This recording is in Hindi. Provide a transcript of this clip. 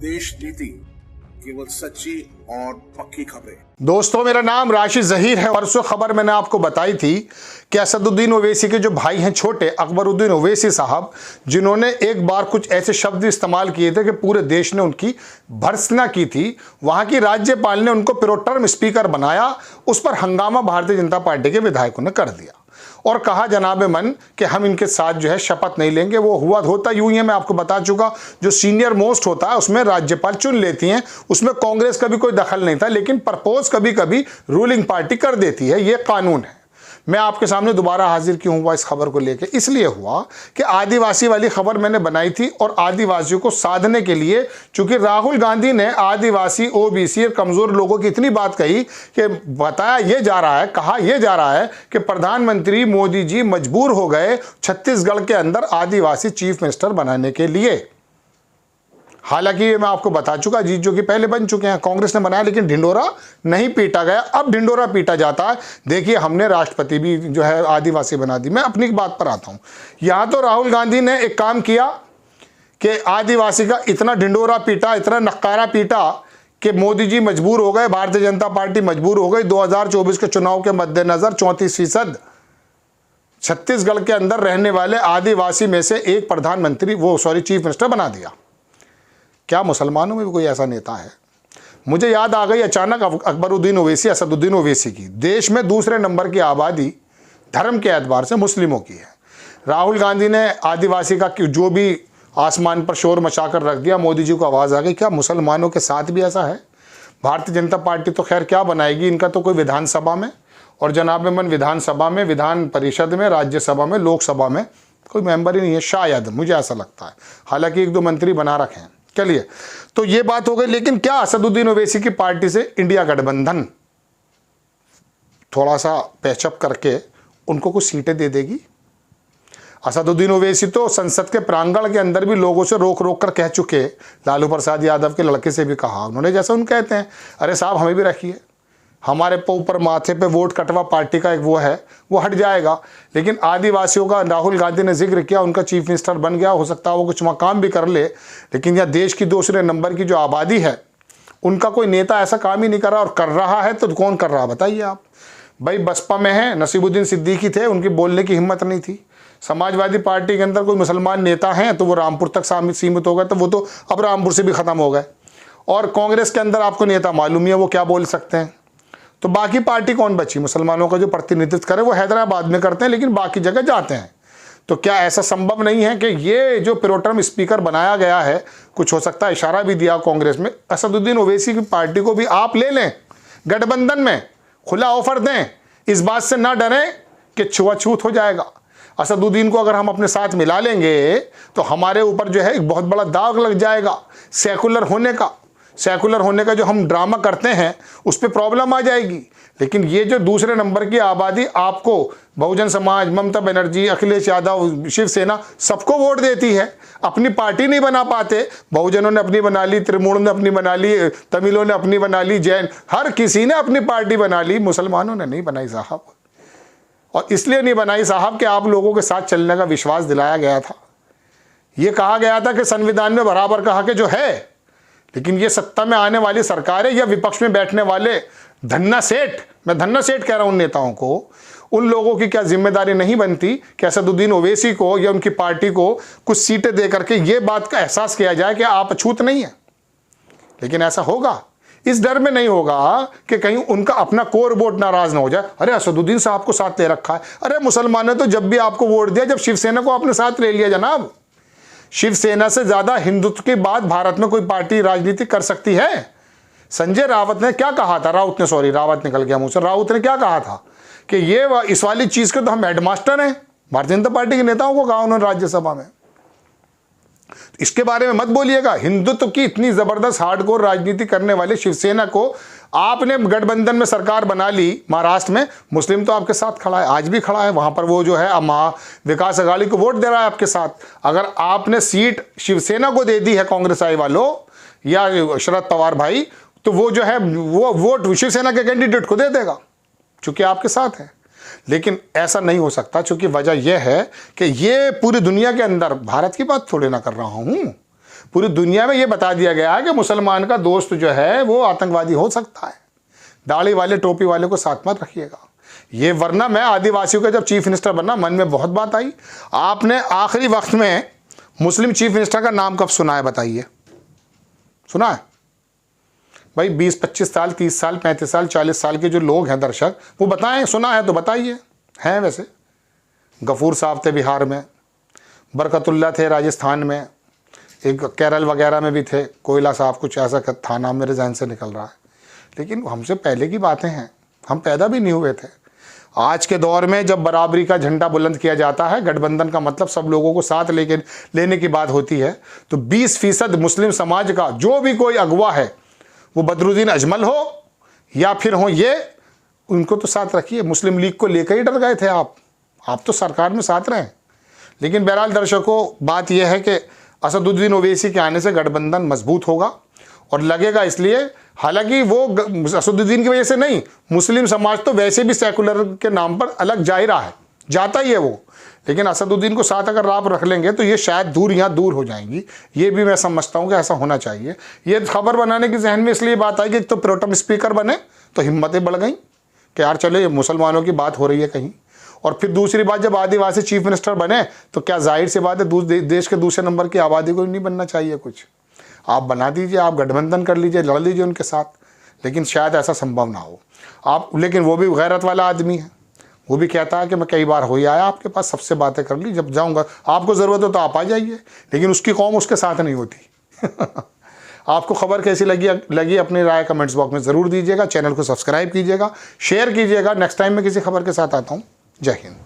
देश नीति केवल सच्ची और पक्की खबरें। दोस्तों, मेरा नाम राशिद जहीर है। परसों खबर मैंने आपको बताई थी कि असदुद्दीन ओवैसी के जो भाई हैं छोटे, अकबरुद्दीन ओवैसी साहब, जिन्होंने एक बार कुछ ऐसे शब्द इस्तेमाल किए थे कि पूरे देश ने उनकी भर्त्सना की थी। वहां की राज्यपाल ने उनको प्रोटर्म स्पीकर बनाया। उस पर हंगामा भारतीय जनता पार्टी के विधायकों ने कर दिया और कहा जनाबे मन कि हम इनके साथ जो है शपथ नहीं लेंगे। वो होता यूं ही है, मैं आपको बता चुका, जो सीनियर मोस्ट होता है उसमें राज्यपाल चुन लेती हैं। उसमें कांग्रेस का भी कोई दखल नहीं था, लेकिन प्रपोज कभी कभी रूलिंग पार्टी कर देती है। ये कानून है। मैं आपके सामने दोबारा हाजिर क्यों हुआ इस खबर को लेकर? इसलिए हुआ कि आदिवासी वाली खबर मैंने बनाई थी और आदिवासियों को साधने के लिए, चूंकि राहुल गांधी ने आदिवासी, ओबीसी और कमजोर लोगों की इतनी बात कही कि बताया ये जा रहा है, कहा यह जा रहा है कि प्रधानमंत्री मोदी जी मजबूर हो गए छत्तीसगढ़ के अंदर आदिवासी चीफ मिनिस्टर बनाने के लिए। हालांकि ये मैं आपको बता चुका, जीत जो कि पहले बन चुके हैं, कांग्रेस ने बनाया, लेकिन ढिंडोरा नहीं पीटा गया। अब ढिंडोरा पीटा जाता है। देखिए, हमने राष्ट्रपति भी जो है आदिवासी बना दी। मैं अपनी बात पर आता हूं। यहां तो राहुल गांधी ने एक काम किया कि आदिवासी का इतना ढिंडोरा पीटा, इतना नक्कारा पीटा कि मोदी जी मजबूर हो गए, भारतीय जनता पार्टी मजबूर हो गई। 2024 के चुनाव के मद्देनजर 34% छत्तीसगढ़ के अंदर रहने वाले आदिवासी में से एक प्रधानमंत्री चीफ मिनिस्टर बना दिया। क्या मुसलमानों में भी कोई ऐसा नेता है? मुझे याद आ गई अचानक अकबरुद्दीन ओवैसी, असदुद्दीन ओवैसी की। देश में दूसरे नंबर की आबादी धर्म के एतबार से मुस्लिमों की है। राहुल गांधी ने आदिवासी का जो भी आसमान पर शोर मचा कर रख दिया, मोदी जी को आवाज़ आ गई। क्या मुसलमानों के साथ भी ऐसा है? भारतीय जनता पार्टी तो खैर क्या बनाएगी, इनका तो कोई विधानसभा में और जनाबे मन विधानसभा में, विधान परिषद में, राज्यसभा में, लोकसभा में कोई मेंबर ही नहीं है, शायद, मुझे ऐसा लगता है। हालांकि 1-2 मंत्री बना रखे हैं। चलिए, तो ये बात हो गई। लेकिन क्या असदुद्दीन ओवैसी की पार्टी से इंडिया गठबंधन थोड़ा सा पैचअप करके उनको कुछ सीटें दे देगी? असदुद्दीन ओवैसी तो संसद के प्रांगण के अंदर भी लोगों से रोक रोक कर कह चुके, लालू प्रसाद यादव के लड़के से भी कहा उन्होंने, जैसा उन कहते हैं, अरे साहब हमें भी रखिए, हमारे ऊपर माथे पे वोट कटवा पार्टी का एक वो है, वो हट जाएगा। लेकिन आदिवासियों का राहुल गांधी ने जिक्र किया, उनका चीफ मिनिस्टर बन गया, हो सकता है वो कुछ काम भी कर ले। लेकिन यह देश की दूसरे नंबर की जो आबादी है, उनका कोई नेता ऐसा काम ही नहीं कर रहा, और कर रहा है तो कौन कर रहा बताइए आप? भाई बसपा में है, नसीबुद्दीन सिद्दीकी थे, उनकी बोलने की हिम्मत नहीं थी। समाजवादी पार्टी के अंदर कोई मुसलमान नेता हैं तो वो रामपुर तक सीमित हो गए, तो वो तो अब रामपुर से भी ख़त्म हो गए। और कांग्रेस के अंदर आपको नेता मालूम ही है वो क्या बोल सकते हैं। तो बाकी पार्टी कौन बची? मुसलमानों का जो प्रतिनिधित्व करे वो हैदराबाद में करते हैं, लेकिन बाकी जगह जाते हैं। तो क्या ऐसा संभव नहीं है कि ये जो प्रोटर्म स्पीकर बनाया गया है, कुछ हो सकता है इशारा भी दिया कांग्रेस में, असदुद्दीन ओवैसी की पार्टी को भी आप ले लें गठबंधन में, खुला ऑफर दें, इस बात से ना डरें कि छुआछूत हो जाएगा। असदुद्दीन को अगर हम अपने साथ मिला लेंगे तो हमारे ऊपर जो है एक बहुत बड़ा दाग लग जाएगा सेकुलर होने का जो हम ड्रामा करते हैं उस पर प्रॉब्लम आ जाएगी। लेकिन ये जो दूसरे नंबर की आबादी आपको बहुजन समाज, ममता बनर्जी, अखिलेश यादव, शिवसेना सबको वोट देती है, अपनी पार्टी नहीं बना पाते। बहुजनों ने अपनी बना ली, त्रिमूर्ण ने अपनी बना ली, तमिलों ने अपनी बना ली, जैन, हर किसी ने अपनी पार्टी बना ली, मुसलमानों ने नहीं बनाई साहब। और इसलिए नहीं बनाई साहब कि आप लोगों के साथ चलने का विश्वास दिलाया गया था। ये कहा गया था कि संविधान में बराबर का हक जो है, लेकिन ये सत्ता में आने वाली सरकार है या विपक्ष में बैठने वाले धन्ना सेठ, मैं धन्ना सेठ कह रहा हूं उन नेताओं को, उन लोगों की क्या जिम्मेदारी नहीं बनती कि असदुद्दीन ओवैसी को या उनकी पार्टी को कुछ सीटें दे करके ये बात का एहसास किया जाए कि आप अछूत नहीं है। लेकिन ऐसा होगा, इस डर में नहीं होगा कि कहीं उनका अपना कोर वोट नाराज ना हो जाए। अरे असदुद्दीन साहब को साथ ले रखा है। अरे मुसलमानों ने तो जब भी आपको वोट दिया जब शिवसेना को आपने साथ ले लिया जनाब। शिवसेना से ज्यादा हिंदुत्व की बात भारत में कोई पार्टी राजनीति कर सकती है? संजय रावत ने क्या कहा था, रावत निकल गया मुंह से, राउत ने क्या कहा था कि ये इस वाली चीज के तो हम हेडमास्टर हैं। भारतीय जनता पार्टी के नेताओं को कहा उन्होंने राज्यसभा में। इसके बारे में मत बोलिएगा। हिंदुत्व की इतनी जबरदस्त हार्डकोर राजनीति करने वाले शिवसेना को आपने गठबंधन में सरकार बना ली महाराष्ट्र में, मुस्लिम तो आपके साथ खड़ा है, आज भी खड़ा है वहां पर, वो जो है महा विकास अघाड़ी को वोट दे रहा है आपके साथ। अगर आपने सीट शिवसेना को दे दी है कांग्रेस आई वालों या शरद पवार भाई, तो वो जो है वो वोट शिवसेना के कैंडिडेट को दे देगा चूंकि आपके साथ है। लेकिन ऐसा नहीं हो सकता, क्योंकि वजह यह है कि ये पूरी दुनिया के अंदर, भारत की बात थोड़ी ना कर रहा हूं, पूरी दुनिया में ये बता दिया गया है कि मुसलमान का दोस्त जो है वो आतंकवादी हो सकता है। दाढ़ी वाले टोपी वाले को साथ मत रखिएगा। ये वरना मैं आदिवासियों का जब चीफ मिनिस्टर बनना मन में बहुत बात आई। आपने आखिरी वक्त में मुस्लिम चीफ मिनिस्टर का नाम कब सुना है बताइए? सुना है भाई? 20-25 साल, 30 साल, 35 साल, 40 साल के जो लोग हैं दर्शक, वो बताएं, सुना है तो बताइए। हैं वैसे गफूर साहब थे बिहार में, बरकतुल्ला थे राजस्थान में, एक केरल वगैरह में भी थे, कोयला साहब कुछ ऐसा था नाम, मेरे जहन से निकल रहा है। लेकिन हमसे पहले की बातें हैं, हम पैदा भी नहीं हुए थे। आज के दौर में जब बराबरी का झंडा बुलंद किया जाता है, गठबंधन का मतलब सब लोगों को साथ लेने की बात होती है, तो 20% मुस्लिम समाज का जो भी कोई अगवा है, वो बदरुद्दीन अजमल हो या फिर हो ये, उनको तो साथ रखिए। मुस्लिम लीग को लेकर ही डर गए थे आप तो सरकार में साथ रहे। लेकिन बहरहाल दर्शकों, बात यह है कि असदुद्दीन ओवैसी के आने से गठबंधन मजबूत होगा और लगेगा इसलिए, हालांकि वो असदुद्दीन की वजह से नहीं, मुस्लिम समाज तो वैसे भी सेकुलर के नाम पर अलग जा ही रहा है, जाता ही है वो। लेकिन असदुद्दीन को साथ अगर आप रख लेंगे तो ये शायद दूरियां दूर हो जाएंगी। ये भी मैं समझता हूँ कि ऐसा होना चाहिए। ये खबर बनाने की जहन में इसलिए बात आई कि तो प्रोटेम स्पीकर बने तो हिम्मतें बढ़ गई कि यार चले मुसलमानों की बात हो रही है कहीं। और फिर दूसरी बात, जब आदिवासी चीफ मिनिस्टर बने तो क्या जाहिर सी बात है देश के दूसरे नंबर की आबादी को नहीं बनना चाहिए कुछ। आप बना दीजिए, आप गठबंधन कर लीजिए, लड़ लीजिए उनके साथ, लेकिन शायद ऐसा संभव ना हो। आप, लेकिन वो भी गैरत वाला आदमी है, वो भी कहता है कि मैं कई बार हो ही आया आपके पास, सबसे बातें कर ली, जब जाऊंगा आपको ज़रूरत हो तो आप आ जाइए, लेकिन उसकी कौम उसके साथ नहीं होती। आपको खबर कैसी लगी अपनी राय कमेंट्स बॉक्स में ज़रूर दीजिएगा। चैनल को सब्सक्राइब कीजिएगा, शेयर कीजिएगा। नेक्स्ट टाइम मैं किसी खबर के साथ आता हूँ। जय हिंद।